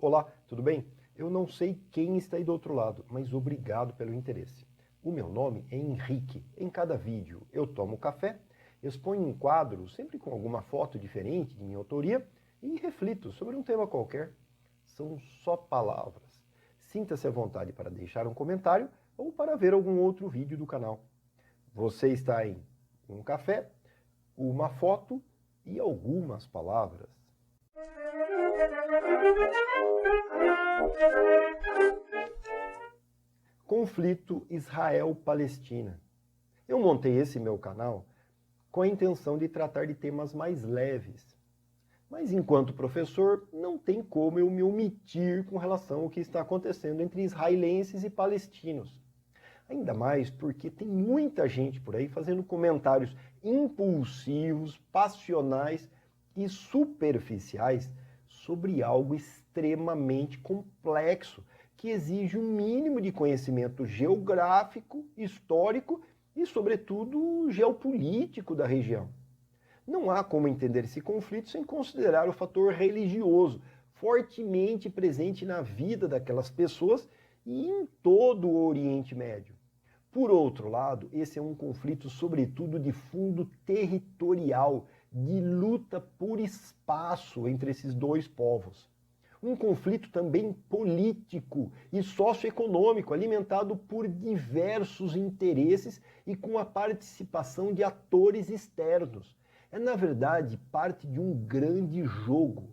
Olá, tudo bem? Eu não sei quem está aí do outro lado, mas obrigado pelo interesse. O meu nome é Henrique. Em cada vídeo eu tomo café, exponho um quadro, sempre com alguma foto diferente de minha autoria, e reflito sobre um tema qualquer. São só palavras. Sinta-se à vontade para deixar um comentário ou para ver algum outro vídeo do canal. Você está em um café, uma foto e algumas palavras. Conflito Israel-Palestina. Eu montei esse meu canal com a intenção de tratar de temas mais leves. Mas enquanto professor, não tem como eu me omitir com relação ao que está acontecendo entre israelenses e palestinos. Ainda mais porque tem muita gente por aí fazendo comentários impulsivos, passionais e superficiais sobre algo extremamente complexo, que exige um mínimo de conhecimento geográfico, histórico e, sobretudo, geopolítico da região. Não há como entender esse conflito sem considerar o fator religioso, fortemente presente na vida daquelas pessoas e em todo o Oriente Médio. Por outro lado, esse é um conflito, sobretudo, de fundo territorial, de luta por espaço entre esses dois povos. Um conflito também político e socioeconômico, alimentado por diversos interesses e com a participação de atores externos. É, na verdade, parte de um grande jogo.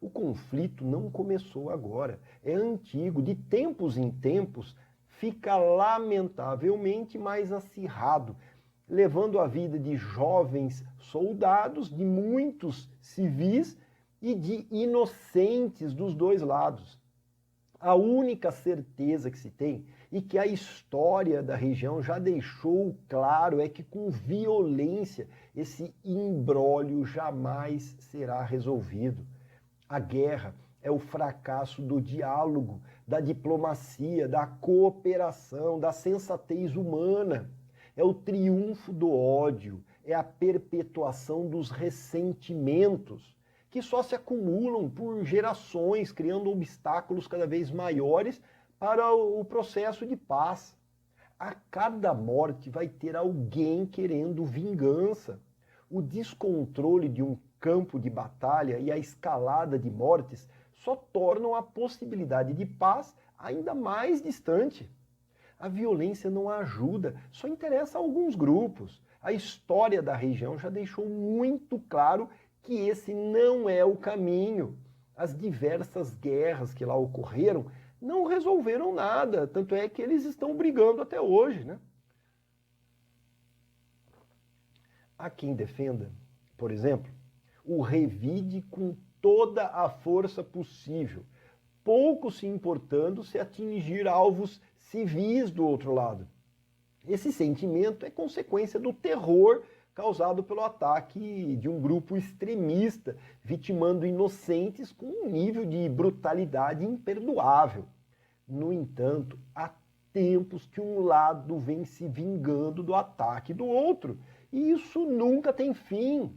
O conflito não começou agora, é antigo, de tempos em tempos, fica lamentavelmente mais acirrado, levando a vida de jovens soldados, de muitos civis e de inocentes dos dois lados. A única certeza que se tem e que a história da região já deixou claro é que com violência esse imbróglio jamais será resolvido. A guerra é o fracasso do diálogo, da diplomacia, da cooperação, da sensatez humana. É o triunfo do ódio, é a perpetuação dos ressentimentos, que só se acumulam por gerações, criando obstáculos cada vez maiores para o processo de paz. A cada morte vai ter alguém querendo vingança. O descontrole de um campo de batalha e a escalada de mortes só tornam a possibilidade de paz ainda mais distante. A violência não ajuda, só interessa a alguns grupos. A história da região já deixou muito claro que esse não é o caminho. As diversas guerras que lá ocorreram não resolveram nada, tanto é que eles estão brigando até hoje, né? Há quem defenda, por exemplo, o revide com toda a força possível, pouco se importando se atingir alvos civis do outro lado. Esse sentimento é consequência do terror causado pelo ataque de um grupo extremista, vitimando inocentes com um nível de brutalidade imperdoável. No entanto, há tempos que um lado vem se vingando do ataque do outro, e isso nunca tem fim.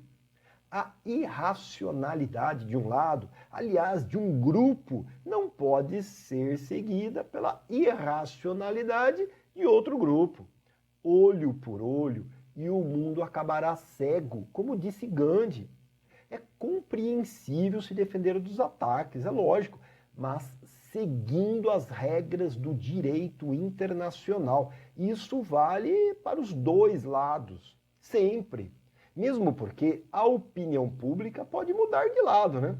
A irracionalidade de um lado, aliás, de um grupo, não pode ser seguida pela irracionalidade de outro grupo. Olho por olho, e o mundo acabará cego, como disse Gandhi. É compreensível se defender dos ataques, é lógico, mas seguindo as regras do direito internacional. Isso vale para os dois lados, sempre. Mesmo porque a opinião pública pode mudar de lado, né?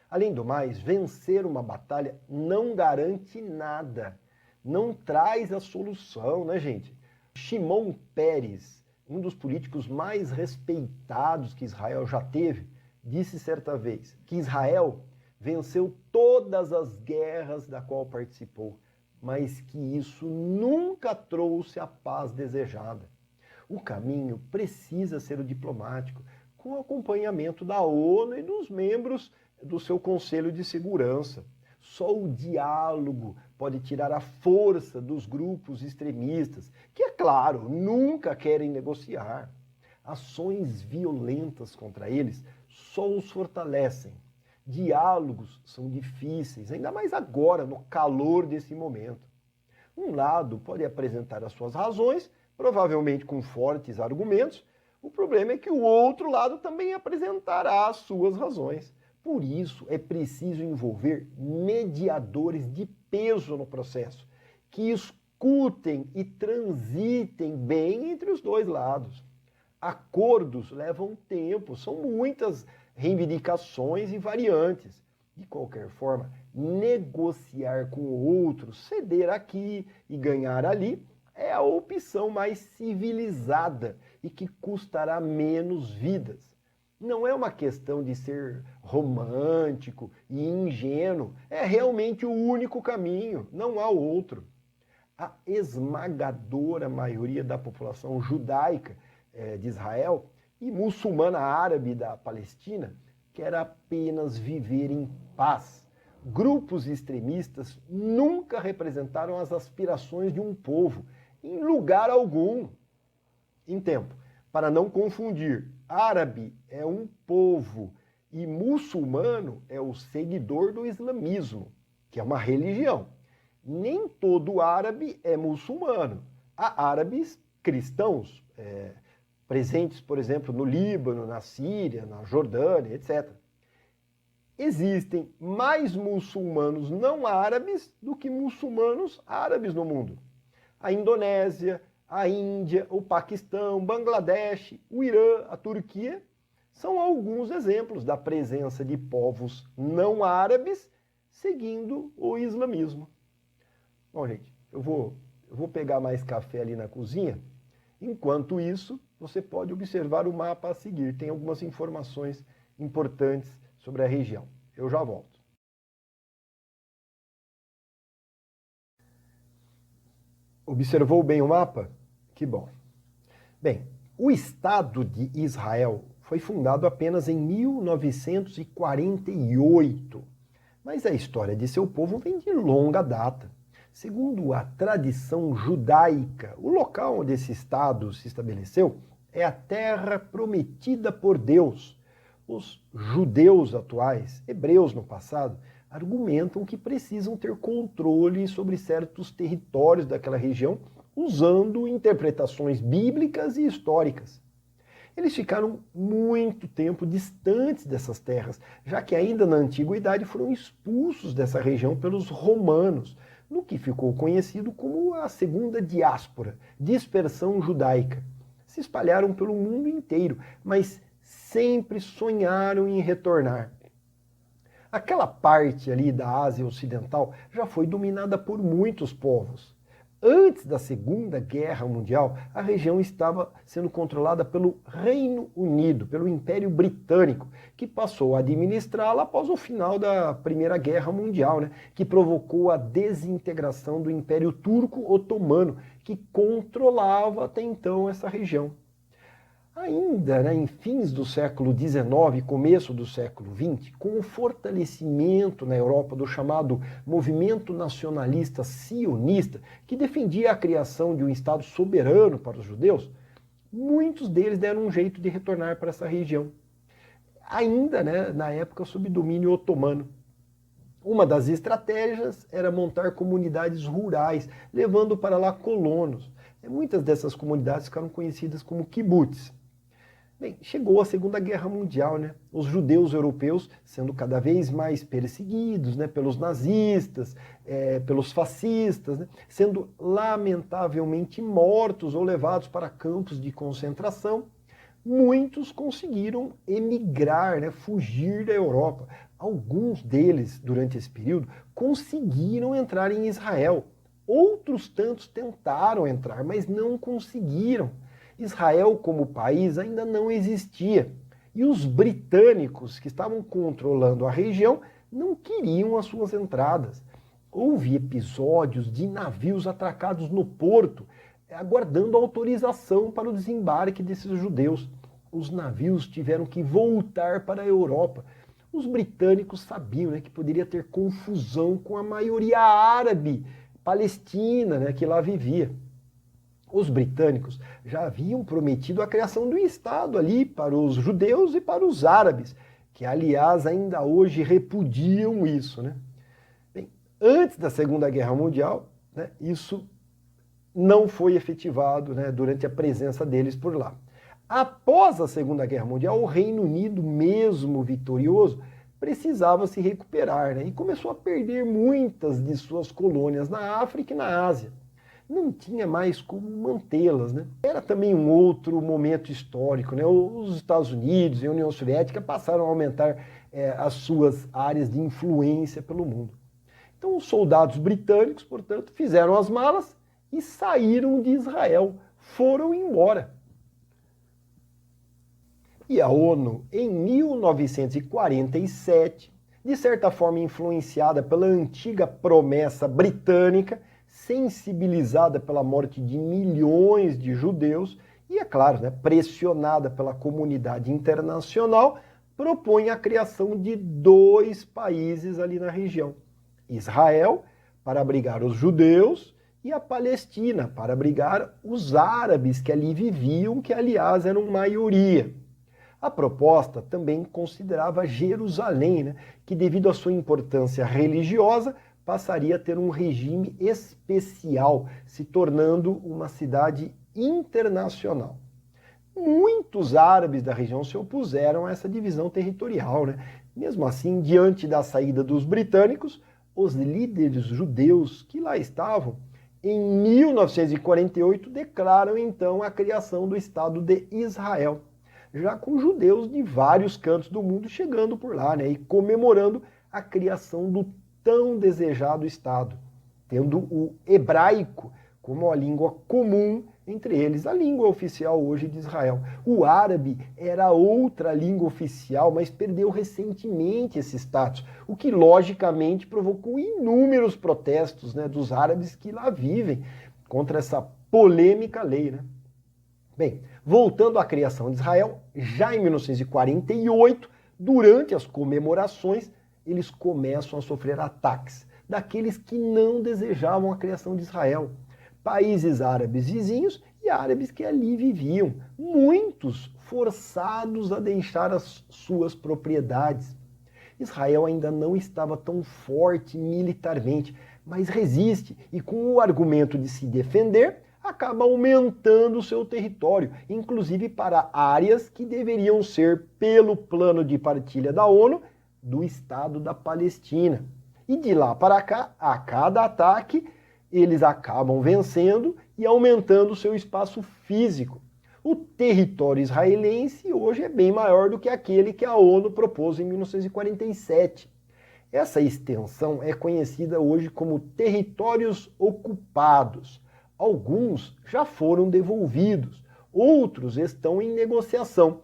Além do mais, vencer uma batalha não garante nada, não traz a solução, né, gente? Shimon Peres, um dos políticos mais respeitados que Israel já teve, disse certa vez que Israel venceu todas as guerras da qual participou, mas que isso nunca trouxe a paz desejada. O caminho precisa ser o diplomático, com acompanhamento da ONU e dos membros do seu Conselho de Segurança. Só o diálogo pode tirar a força dos grupos extremistas, que, é claro, nunca querem negociar. Ações violentas contra eles só os fortalecem. Diálogos são difíceis, ainda mais agora, no calor desse momento. Um lado pode apresentar as suas razões, provavelmente com fortes argumentos. O problema é que o outro lado também apresentará as suas razões. Por isso, é preciso envolver mediadores de peso no processo, que escutem e transitem bem entre os dois lados. Acordos levam tempo, são muitas reivindicações e variantes. De qualquer forma, negociar com o outro, ceder aqui e ganhar ali, é a opção mais civilizada e que custará menos vidas. Não é uma questão de ser romântico e ingênuo, é realmente o único caminho, não há outro. A esmagadora maioria da população judaica de Israel e muçulmana árabe da Palestina quer apenas viver em paz. Grupos extremistas nunca representaram as aspirações de um povo, em lugar algum. Em tempo, para não confundir, árabe é um povo e muçulmano é o seguidor do islamismo, que é uma religião. Nem todo árabe é muçulmano. Há árabes cristãos, presentes, por exemplo, no Líbano, na Síria, na Jordânia, etc. Existem mais muçulmanos não árabes do que muçulmanos árabes no mundo. A Indonésia, a Índia, o Paquistão, Bangladesh, o Irã, a Turquia, são alguns exemplos da presença de povos não árabes seguindo o islamismo. Bom, gente, eu vou pegar mais café ali na cozinha. Enquanto isso, você pode observar o mapa a seguir. Tem algumas informações importantes sobre a região. Eu já volto. Observou bem o mapa? Que bom. Bem, o Estado de Israel foi fundado apenas em 1948, mas a história de seu povo vem de longa data. Segundo a tradição judaica, o local onde esse Estado se estabeleceu é a terra prometida por Deus. Os judeus atuais, hebreus no passado, argumentam que precisam ter controle sobre certos territórios daquela região, usando interpretações bíblicas e históricas. Eles ficaram muito tempo distantes dessas terras, já que ainda na antiguidade foram expulsos dessa região pelos romanos, no que ficou conhecido como a segunda diáspora, dispersão judaica. Se espalharam pelo mundo inteiro, mas sempre sonharam em retornar. Aquela parte ali da Ásia Ocidental já foi dominada por muitos povos. Antes da Segunda Guerra Mundial, a região estava sendo controlada pelo Reino Unido, pelo Império Britânico, que passou a administrá-la após o final da Primeira Guerra Mundial, que provocou a desintegração do Império Turco-Otomano, que controlava até então essa região. Ainda em fins do século XIX e começo do século XX, com o fortalecimento na Europa do chamado movimento nacionalista sionista, que defendia a criação de um Estado soberano para os judeus, muitos deles deram um jeito de retornar para essa região. Ainda na época sob domínio otomano. Uma das estratégias era montar comunidades rurais, levando para lá colonos. Muitas dessas comunidades ficaram conhecidas como kibbutz. Bem, chegou a Segunda Guerra Mundial, Os judeus europeus sendo cada vez mais perseguidos, pelos nazistas, pelos fascistas, sendo lamentavelmente mortos ou levados para campos de concentração. Muitos conseguiram emigrar, fugir da Europa. Alguns deles, durante esse período, conseguiram entrar em Israel. Outros tantos tentaram entrar, mas não conseguiram. Israel como país ainda não existia. E os britânicos que estavam controlando a região não queriam as suas entradas. Houve episódios de navios atracados no porto, aguardando autorização para o desembarque desses judeus. Os navios tiveram que voltar para a Europa. Os britânicos sabiam que poderia ter confusão com a maioria árabe palestina que lá vivia. Os britânicos já haviam prometido a criação do Estado ali para os judeus e para os árabes. que aliás ainda hoje repudiam isso, né? Bem, antes da Segunda Guerra Mundial, né, isso não foi efetivado, né, durante a presença deles por lá. Após a Segunda Guerra Mundial, o Reino Unido, mesmo vitorioso, precisava se recuperar, né, e começou a perder muitas de suas colônias na África e na Ásia. Não tinha mais como mantê-las, né? Era também um outro momento histórico, né? Os Estados Unidos e a União Soviética passaram a aumentar as suas áreas de influência pelo mundo. Então os soldados britânicos, portanto, fizeram as malas e saíram de Israel, foram embora. E a ONU, em 1947, de certa forma influenciada pela antiga promessa britânica, sensibilizada pela morte de milhões de judeus e, é claro, né, pressionada pela comunidade internacional, propõe a criação de 2 países ali na região. Israel, para abrigar os judeus, e a Palestina, para abrigar os árabes que ali viviam, que aliás eram maioria. A proposta também considerava Jerusalém, né, que devido à sua importância religiosa, passaria a ter um regime especial, se tornando uma cidade internacional. Muitos árabes da região se opuseram a essa divisão territorial, né? Mesmo assim, diante da saída dos britânicos, os líderes judeus que lá estavam, em 1948, declaram então a criação do Estado de Israel, já com judeus de vários cantos do mundo chegando por lá, né, e comemorando a criação do tão desejado Estado, tendo o hebraico como a língua comum entre eles, a língua oficial hoje de Israel. O árabe era outra língua oficial, mas perdeu recentemente esse status, o que logicamente provocou inúmeros protestos, né, dos árabes que lá vivem contra essa polêmica lei, né? Bem, voltando à criação de Israel, já em 1948, durante as comemorações, eles começam a sofrer ataques daqueles que não desejavam a criação de Israel. Países árabes vizinhos e árabes que ali viviam, muitos forçados a deixar as suas propriedades. Israel ainda não estava tão forte militarmente, mas resiste e com o argumento de se defender, acaba aumentando o seu território, inclusive para áreas que deveriam ser, pelo plano de partilha da ONU, do Estado da Palestina. E de lá para cá, a cada ataque, eles acabam vencendo e aumentando o seu espaço físico. O território israelense hoje é bem maior do que aquele que a ONU propôs em 1947. Essa extensão é conhecida hoje como territórios ocupados. Alguns já foram devolvidos, outros estão em negociação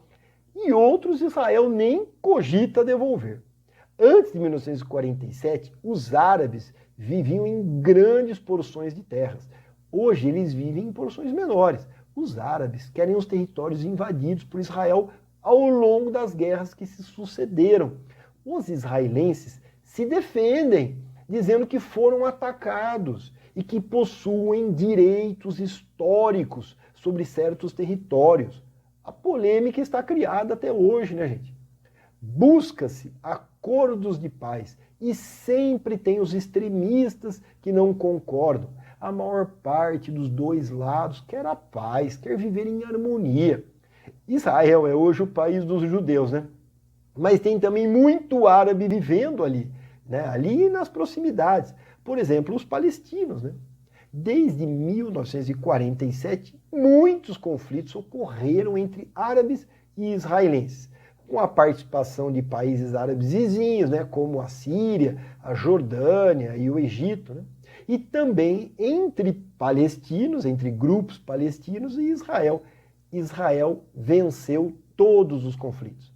e outros Israel nem cogita devolver. Antes de 1947, os árabes viviam em grandes porções de terras. Hoje eles vivem em porções menores. Os árabes querem os territórios invadidos por Israel ao longo das guerras que se sucederam. Os israelenses se defendem, dizendo que foram atacados e que possuem direitos históricos sobre certos territórios. A polêmica está criada até hoje, né, gente? Busca-se acordos de paz e sempre tem os extremistas que não concordam. A maior parte dos dois lados quer a paz, quer viver em harmonia. Israel é hoje o país dos judeus, né? Mas tem também muito árabe vivendo ali, né? Ali nas proximidades. Por exemplo, os palestinos, né? Desde 1947, muitos conflitos ocorreram entre árabes e israelenses, com a participação de países árabes vizinhos, né, como a Síria, a Jordânia e o Egito, né, e também entre palestinos, entre grupos palestinos e Israel. Israel venceu todos os conflitos.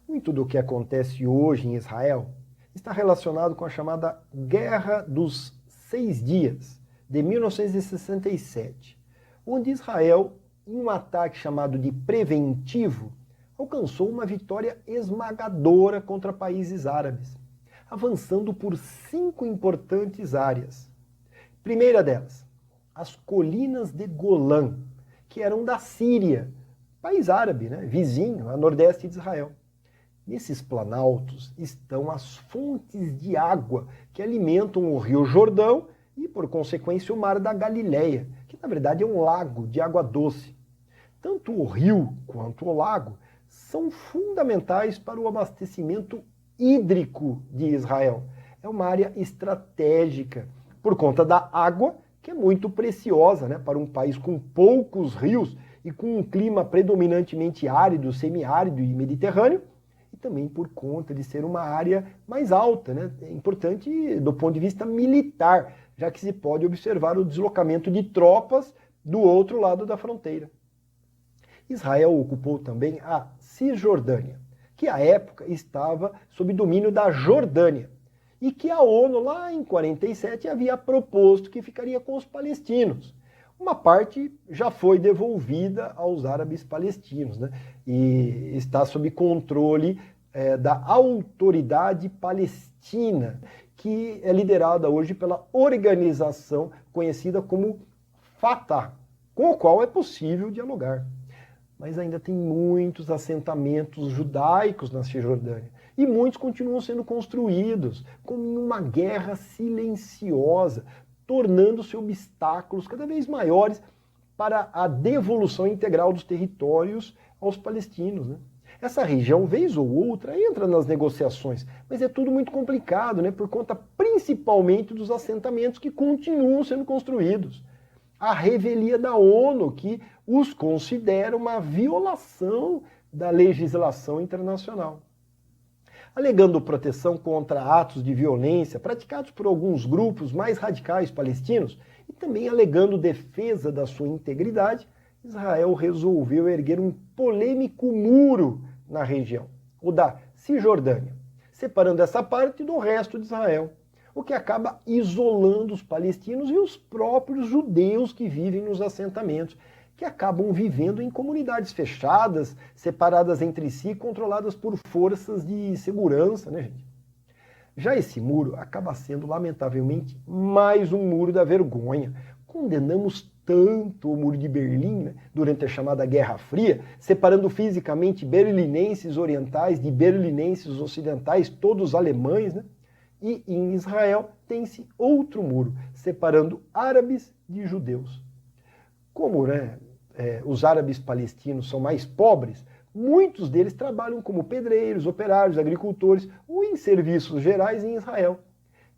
Muito do que acontece hoje em Israel está relacionado com a chamada Guerra dos 6 Dias, de 1967, onde Israel, em um ataque chamado de preventivo, alcançou uma vitória esmagadora contra países árabes, avançando por 5 importantes áreas. Primeira delas, as colinas de Golã, que eram da Síria, país árabe, né, vizinho, a nordeste de Israel. Nesses planaltos estão as fontes de água que alimentam o Rio Jordão e, por consequência, o Mar da Galileia, que na verdade é um lago de água doce. Tanto o rio quanto o lago são fundamentais para o abastecimento hídrico de Israel. É uma área estratégica por conta da água, que é muito preciosa, né, para um país com poucos rios e com um clima predominantemente árido, semiárido e mediterrâneo, e também por conta de ser uma área mais alta, né? É importante do ponto de vista militar, já que se pode observar o deslocamento de tropas do outro lado da fronteira. Israel ocupou também a Cisjordânia, que à época estava sob domínio da Jordânia, e que a ONU lá em 47 havia proposto que ficaria com os palestinos. Uma parte já foi devolvida aos árabes palestinos, né? E está sob controle da Autoridade Palestina, que é liderada hoje pela organização conhecida como Fatah, com o qual é possível dialogar. Mas ainda tem muitos assentamentos judaicos na Cisjordânia. E muitos continuam sendo construídos, como em uma guerra silenciosa, tornando-se obstáculos cada vez maiores para a devolução integral dos territórios aos palestinos, né? Essa região, vez ou outra, entra nas negociações, mas é tudo muito complicado, né? Por conta principalmente dos assentamentos que continuam sendo construídos. A revelia da ONU, que os considera uma violação da legislação internacional. Alegando proteção contra atos de violência praticados por alguns grupos mais radicais palestinos e também alegando defesa da sua integridade, Israel resolveu erguer um polêmico muro na região, o da Cisjordânia, separando essa parte do resto de Israel, o que acaba isolando os palestinos e os próprios judeus que vivem nos assentamentos, que acabam vivendo em comunidades fechadas, separadas entre si, controladas por forças de segurança, né, gente? Já esse muro acaba sendo, lamentavelmente, mais um muro da vergonha. Condenamos tanto o Muro de Berlim, né, durante a chamada Guerra Fria, separando fisicamente berlinenses orientais de berlinenses ocidentais, todos alemães, né? E em Israel tem-se outro muro, separando árabes de judeus. Como, né, os árabes palestinos são mais pobres, muitos deles trabalham como pedreiros, operários, agricultores ou em serviços gerais em Israel,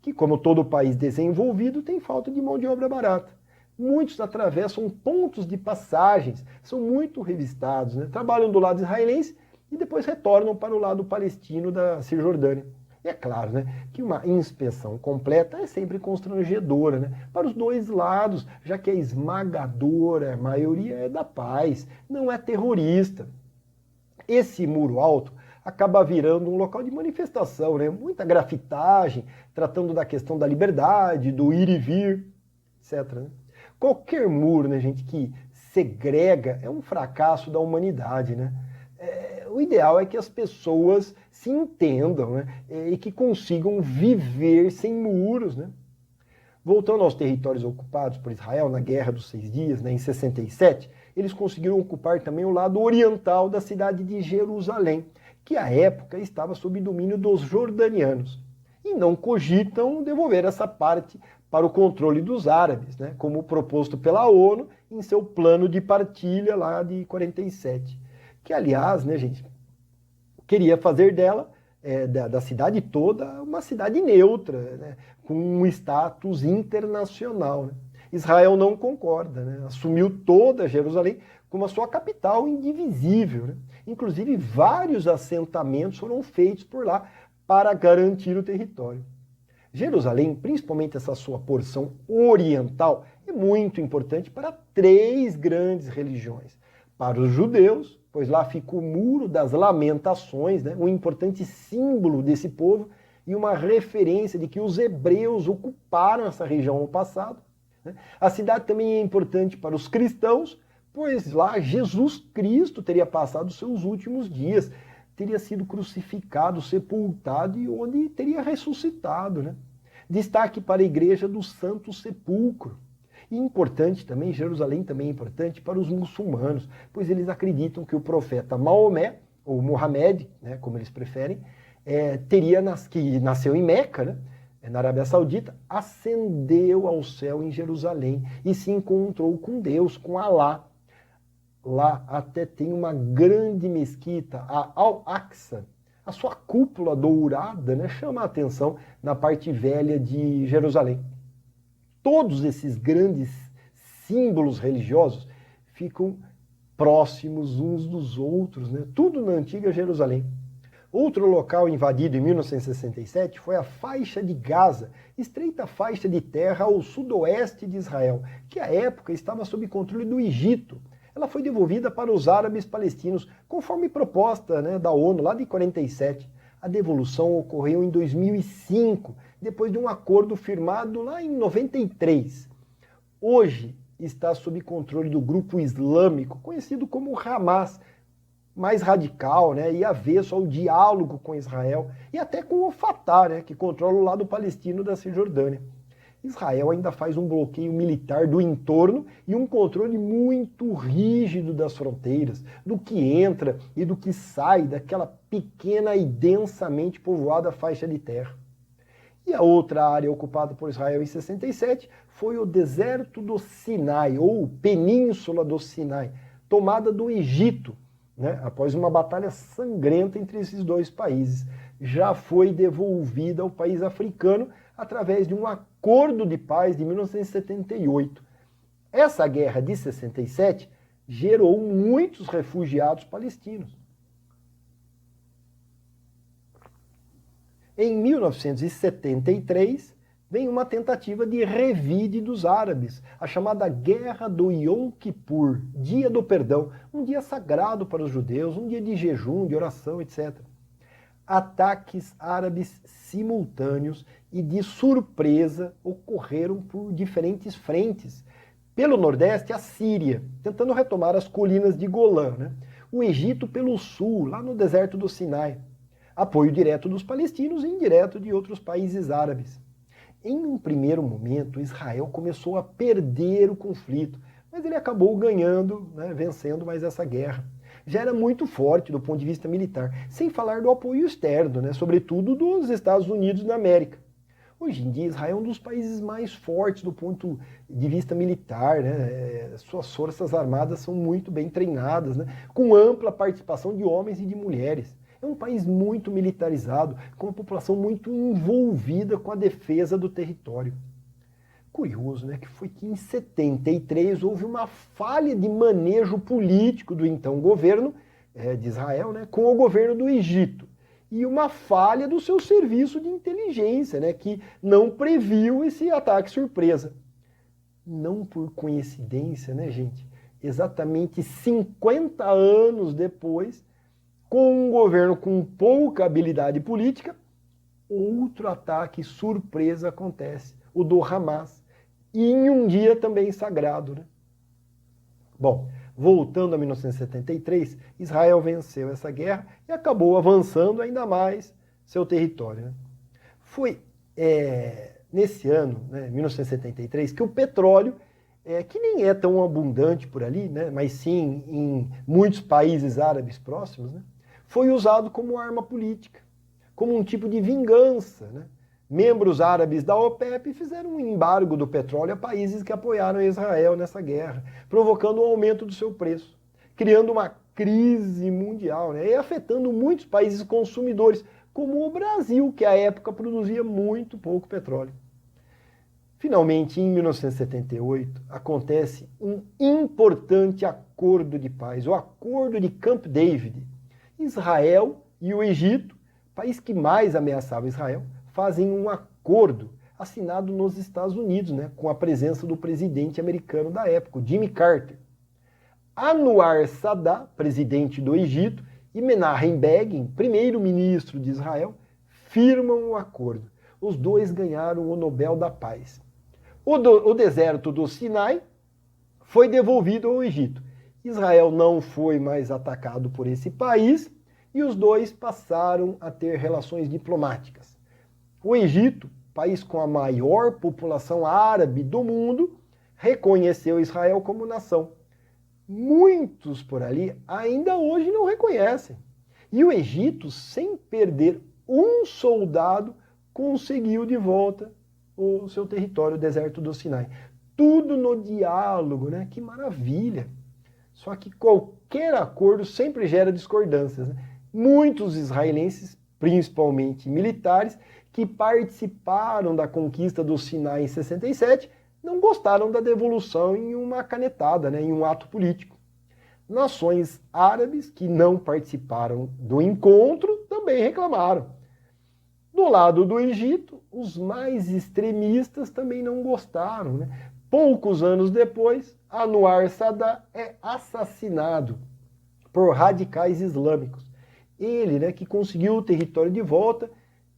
que, como todo país desenvolvido, tem falta de mão de obra barata. Muitos atravessam pontos de passagens, são muito revistados, né? Trabalham do lado israelense e depois retornam para o lado palestino da Cisjordânia. E é claro, né, que uma inspeção completa é sempre constrangedora, né, para os dois lados, já que a esmagadora maioria é da paz, não é terrorista. Esse muro alto acaba virando um local de manifestação, né, muita grafitagem, tratando da questão da liberdade, do ir e vir, etc. Né? Qualquer muro, né, gente, que segrega é um fracasso da humanidade, né? O ideal é que as pessoas se entendam, né, e que consigam viver sem muros, né? Voltando aos territórios ocupados por Israel na Guerra dos 6 Dias, né, em 67, eles conseguiram ocupar também o lado oriental da cidade de Jerusalém, que à época estava sob domínio dos jordanianos. E não cogitam devolver essa parte para o controle dos árabes, né, como proposto pela ONU em seu plano de partilha lá de 47. Que, aliás, né, gente, queria fazer dela, da cidade toda, uma cidade neutra, né, com um status internacional. Né? Israel não concorda, né, assumiu toda Jerusalém como a sua capital indivisível. Né? Inclusive, vários assentamentos foram feitos por lá para garantir o território. Jerusalém, principalmente essa sua porção oriental, é muito importante para 3 grandes religiões. Para os judeus, pois lá fica o Muro das Lamentações, né, um importante símbolo desse povo e uma referência de que os hebreus ocuparam essa região no passado. Né. A cidade também é importante para os cristãos, pois lá Jesus Cristo teria passado seus últimos dias, teria sido crucificado, sepultado e onde teria ressuscitado. Né. Destaque para a Igreja do Santo Sepulcro. E importante também, Jerusalém também é importante para os muçulmanos, pois eles acreditam que o profeta Maomé, ou Mohamed, né, como eles preferem, que nasceu em Meca, né, na Arábia Saudita, ascendeu ao céu em Jerusalém e se encontrou com Deus, com Alá. Lá até tem uma grande mesquita, a Al-Aqsa. A sua cúpula dourada, né, chama a atenção na parte velha de Jerusalém. Todos esses grandes símbolos religiosos ficam próximos uns dos outros, né? Tudo na antiga Jerusalém. Outro local invadido em 1967 foi a faixa de Gaza, estreita faixa de terra ao sudoeste de Israel, que à época estava sob controle do Egito. Ela foi devolvida para os árabes palestinos, conforme proposta, né, da ONU, lá de 47. A devolução ocorreu em 2005, depois de um acordo firmado lá em 93. Hoje está sob controle do grupo islâmico, conhecido como Hamas, mais radical, né, e avesso ao diálogo com Israel, e até com o Fatah, né, que controla o lado palestino da Cisjordânia. Israel ainda faz um bloqueio militar do entorno e um controle muito rígido das fronteiras, do que entra e do que sai daquela pequena e densamente povoada faixa de terra. E a outra área ocupada por Israel em 67 foi o deserto do Sinai, ou Península do Sinai, tomada do Egito, né, após uma batalha sangrenta entre esses dois países. Já foi devolvida ao país africano através de um acordo de paz de 1978. Essa guerra de 67 gerou muitos refugiados palestinos. Em 1973, vem uma tentativa de revide dos árabes, a chamada Guerra do Yom Kippur, Dia do Perdão, um dia sagrado para os judeus, um dia de jejum, de oração, etc. Ataques árabes simultâneos e de surpresa ocorreram por diferentes frentes. Pelo Nordeste, a Síria, tentando retomar as colinas de Golã, né? O Egito pelo Sul, lá no deserto do Sinai. Apoio direto dos palestinos e indireto de outros países árabes. Em um primeiro momento, Israel começou a perder o conflito, mas ele acabou ganhando, né, vencendo mais essa guerra. Já era muito forte do ponto de vista militar, sem falar do apoio externo, né, sobretudo dos Estados Unidos da América. Hoje em dia, Israel é um dos países mais fortes do ponto de vista militar, né? Suas forças armadas são muito bem treinadas, né, com ampla participação de homens e de mulheres. É um país muito militarizado, com uma população muito envolvida com a defesa do território. Curioso, né, que foi que em 73 houve uma falha de manejo político do então governo de Israel, né, com o governo do Egito. E uma falha do seu serviço de inteligência, né, que não previu esse ataque surpresa. Não por coincidência, né, gente? Exatamente 50 anos depois, com um governo com pouca habilidade política, outro ataque surpresa acontece, o do Hamas, e em um dia também sagrado, né? Bom, voltando a 1973, Israel venceu essa guerra e acabou avançando ainda mais seu território, né? Foi nesse ano, né, 1973, que o petróleo, que nem é tão abundante por ali, né, mas sim em muitos países árabes próximos, né, foi usado como arma política, como um tipo de vingança, né? Membros árabes da OPEP fizeram um embargo do petróleo a países que apoiaram Israel nessa guerra, provocando um aumento do seu preço, criando uma crise mundial, né? E afetando muitos países consumidores, como o Brasil, que à época produzia muito pouco petróleo. Finalmente, em 1978, acontece um importante acordo de paz, o Acordo de Camp David. Israel e o Egito, país que mais ameaçava Israel, fazem um acordo assinado nos Estados Unidos, né, com a presença do presidente americano da época, Jimmy Carter. Anwar Sadat, presidente do Egito, e Menachem Begin, primeiro-ministro de Israel, firmam o acordo. Os dois ganharam o Nobel da Paz. O deserto do Sinai foi devolvido ao Egito. Israel não foi mais atacado por esse país e os dois passaram a ter relações diplomáticas. O Egito, país com a maior população árabe do mundo, reconheceu Israel como nação. Muitos por ali ainda hoje não reconhecem. E o Egito, sem perder um soldado, conseguiu de volta o seu território, o deserto do Sinai. Tudo no diálogo, né? Que maravilha! Só que qualquer acordo sempre gera discordâncias, né? Muitos israelenses, principalmente militares, que participaram da conquista do Sinai em 67, não gostaram da devolução em uma canetada, né? Em um ato político. Nações árabes que não participaram do encontro também reclamaram. Do lado do Egito, os mais extremistas também não gostaram, né? Poucos anos depois, Anwar Sadat é assassinado por radicais islâmicos. Ele, né, que conseguiu o território de volta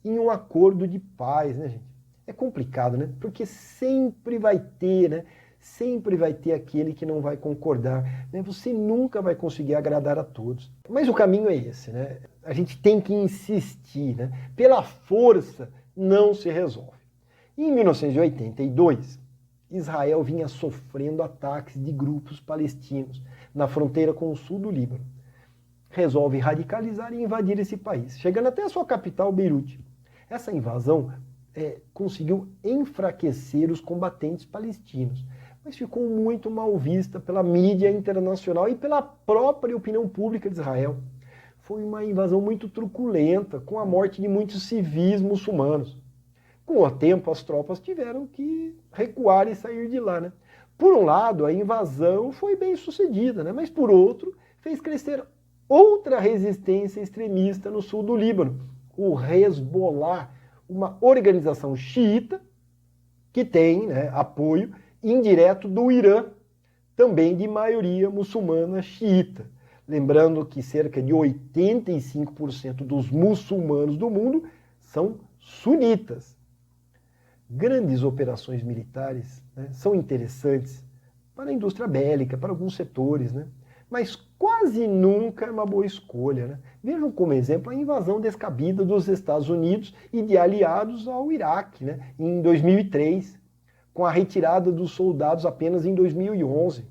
em um acordo de paz, né, gente? É complicado, né? Porque sempre vai ter, né? Sempre vai ter aquele que não vai concordar, né? Você nunca vai conseguir agradar a todos. Mas o caminho é esse, né? A gente tem que insistir, né? Pela força não se resolve. Em 1982, Israel vinha sofrendo ataques de grupos palestinos na fronteira com o sul do Líbano. Resolve radicalizar e invadir esse país, chegando até a sua capital, Beirute. Essa invasão conseguiu enfraquecer os combatentes palestinos, mas ficou muito mal vista pela mídia internacional e pela própria opinião pública de Israel. Foi uma invasão muito truculenta, com a morte de muitos civis muçulmanos. Com o tempo, as tropas tiveram que recuar e sair de lá, né? Por um lado, a invasão foi bem sucedida, né? Mas por outro, fez crescer outra resistência extremista no sul do Líbano, o Hezbollah, uma organização xiita que tem, né, apoio indireto do Irã, também de maioria muçulmana xiita. Lembrando que cerca de 85% dos muçulmanos do mundo são sunitas. Grandes operações militares, né, são interessantes para a indústria bélica, para alguns setores, né, mas quase nunca é uma boa escolha, né? Vejam como exemplo a invasão descabida dos Estados Unidos e de aliados ao Iraque, né, em 2003, com a retirada dos soldados apenas em 2011.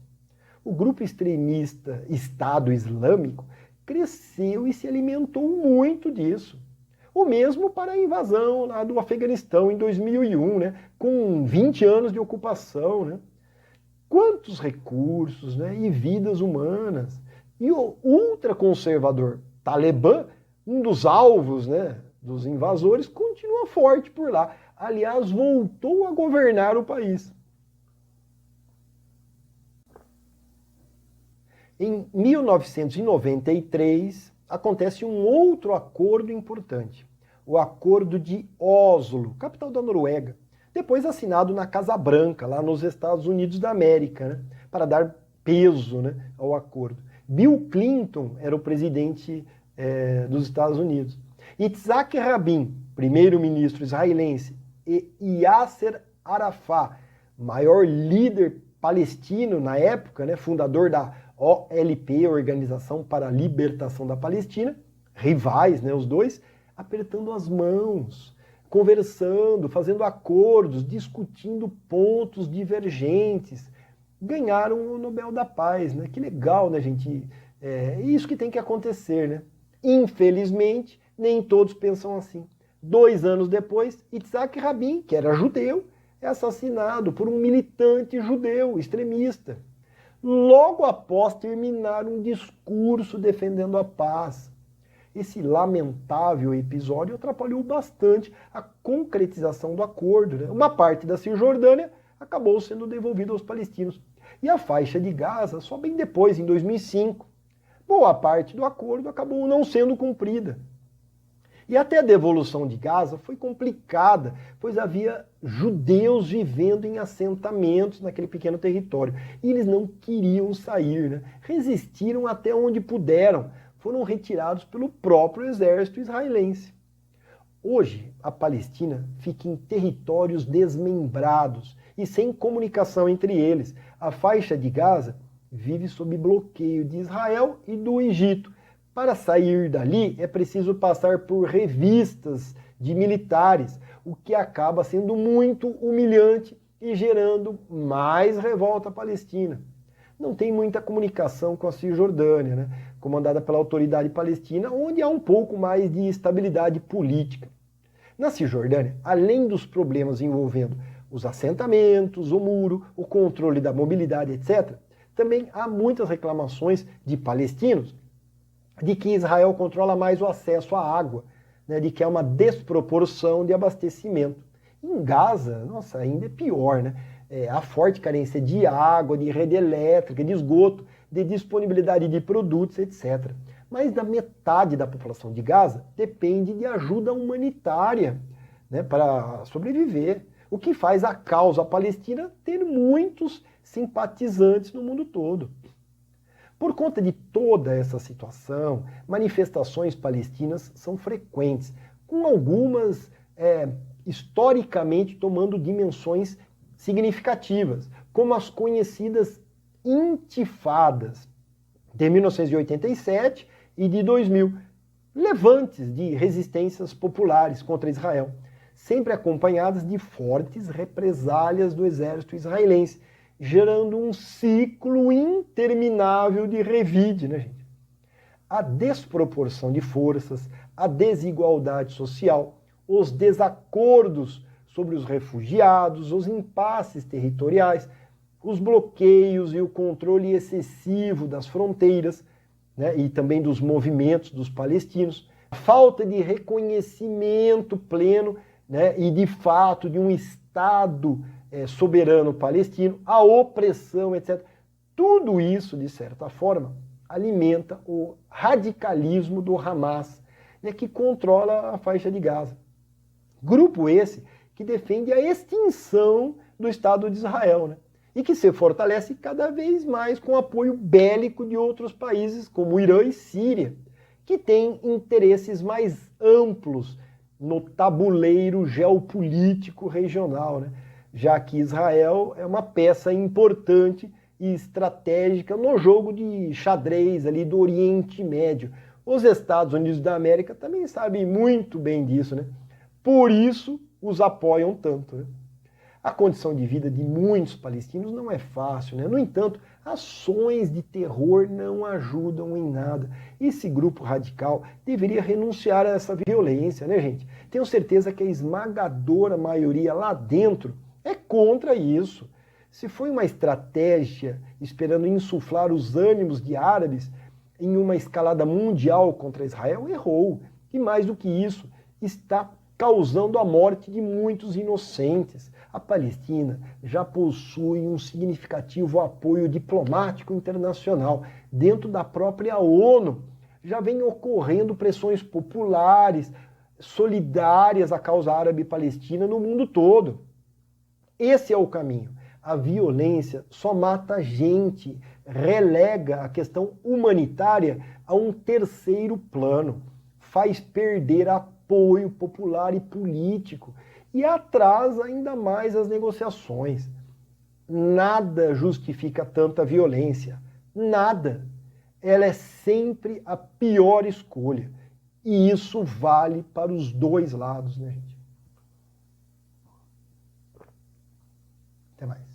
O grupo extremista Estado Islâmico cresceu e se alimentou muito disso. O mesmo para a invasão lá do Afeganistão em 2001, né, com 20 anos de ocupação, né? Quantos recursos, né, e vidas humanas. E o ultraconservador Talibã, um dos alvos, né, dos invasores, continua forte por lá. Aliás, voltou a governar o país. Em 1993, acontece um outro acordo importante, o Acordo de Oslo, capital da Noruega, depois assinado na Casa Branca, lá nos Estados Unidos da América, né, para dar peso, né, ao acordo. Bill Clinton era o presidente dos Estados Unidos. Yitzhak Rabin, primeiro-ministro israelense, e Yasser Arafat, maior líder palestino na época, né, fundador da OLP, Organização para a Libertação da Palestina, rivais, né, os dois, apertando as mãos, conversando, fazendo acordos, discutindo pontos divergentes. Ganharam o Nobel da Paz, né? Que legal, né, gente? É isso que tem que acontecer, né? Infelizmente, nem todos pensam assim. 2 anos depois, Yitzhak Rabin, que era judeu, é assassinado por um militante judeu extremista, logo após terminar um discurso defendendo a paz. Esse lamentável episódio atrapalhou bastante a concretização do acordo, né? Uma parte da Cisjordânia acabou sendo devolvida aos palestinos. E a faixa de Gaza só bem depois, em 2005. Boa parte do acordo acabou não sendo cumprida. E até a devolução de Gaza foi complicada, pois havia judeus vivendo em assentamentos naquele pequeno território. E eles não queriam sair, né? Resistiram até onde puderam. Foram retirados pelo próprio exército israelense. Hoje, a Palestina fica em territórios desmembrados e sem comunicação entre eles. A faixa de Gaza vive sob bloqueio de Israel e do Egito. Para sair dali, é preciso passar por revistas de militares, o que acaba sendo muito humilhante e gerando mais revolta palestina. Não tem muita comunicação com a Cisjordânia, né, comandada pela Autoridade Palestina, onde há um pouco mais de estabilidade política. Na Cisjordânia, além dos problemas envolvendo os assentamentos, o muro, o controle da mobilidade, etc., também há muitas reclamações de palestinos de que Israel controla mais o acesso à água, né, de que há uma desproporção de abastecimento. Em Gaza, nossa, ainda é pior, né? Há forte carência de água, de rede elétrica, de esgoto, de disponibilidade de produtos, etc. Mais da metade da população de Gaza depende de ajuda humanitária, né, para sobreviver, o que faz a causa palestina ter muitos simpatizantes no mundo todo. Por conta de toda essa situação, manifestações palestinas são frequentes, com algumas historicamente tomando dimensões significativas, como as conhecidas intifadas de 1987 e de 2000, levantes de resistências populares contra Israel, sempre acompanhadas de fortes represálias do exército israelense, gerando um ciclo interminável de revide, né, gente? A desproporção de forças, a desigualdade social, os desacordos sobre os refugiados, os impasses territoriais, os bloqueios e o controle excessivo das fronteiras, né, e também dos movimentos dos palestinos, a falta de reconhecimento pleno, né, e de fato de um Estado soberano palestino, a opressão, etc. Tudo isso, de certa forma, alimenta o radicalismo do Hamas, né, que controla a faixa de Gaza. Grupo esse que defende a extinção do Estado de Israel, né, e que se fortalece cada vez mais com o apoio bélico de outros países, como Irã e Síria, que têm interesses mais amplos no tabuleiro geopolítico regional, né, já que Israel é uma peça importante e estratégica no jogo de xadrez ali do Oriente Médio. Os Estados Unidos da América também sabem muito bem disso, né? Por isso os apoiam tanto, né? A condição de vida de muitos palestinos não é fácil, né? No entanto, ações de terror não ajudam em nada. Esse grupo radical deveria renunciar a essa violência, né, gente? Tenho certeza que a esmagadora maioria lá dentro é contra isso. Se foi uma estratégia esperando insuflar os ânimos de árabes em uma escalada mundial contra Israel, errou. E mais do que isso, está causando a morte de muitos inocentes. A Palestina já possui um significativo apoio diplomático internacional. Dentro da própria ONU já vem ocorrendo pressões populares, solidárias à causa árabe palestina no mundo todo. Esse é o caminho. A violência só mata gente, relega a questão humanitária a um terceiro plano, faz perder apoio popular e político e atrasa ainda mais as negociações. Nada justifica tanta violência, nada. Ela é sempre a pior escolha. E isso vale para os dois lados, né, gente? Até mais.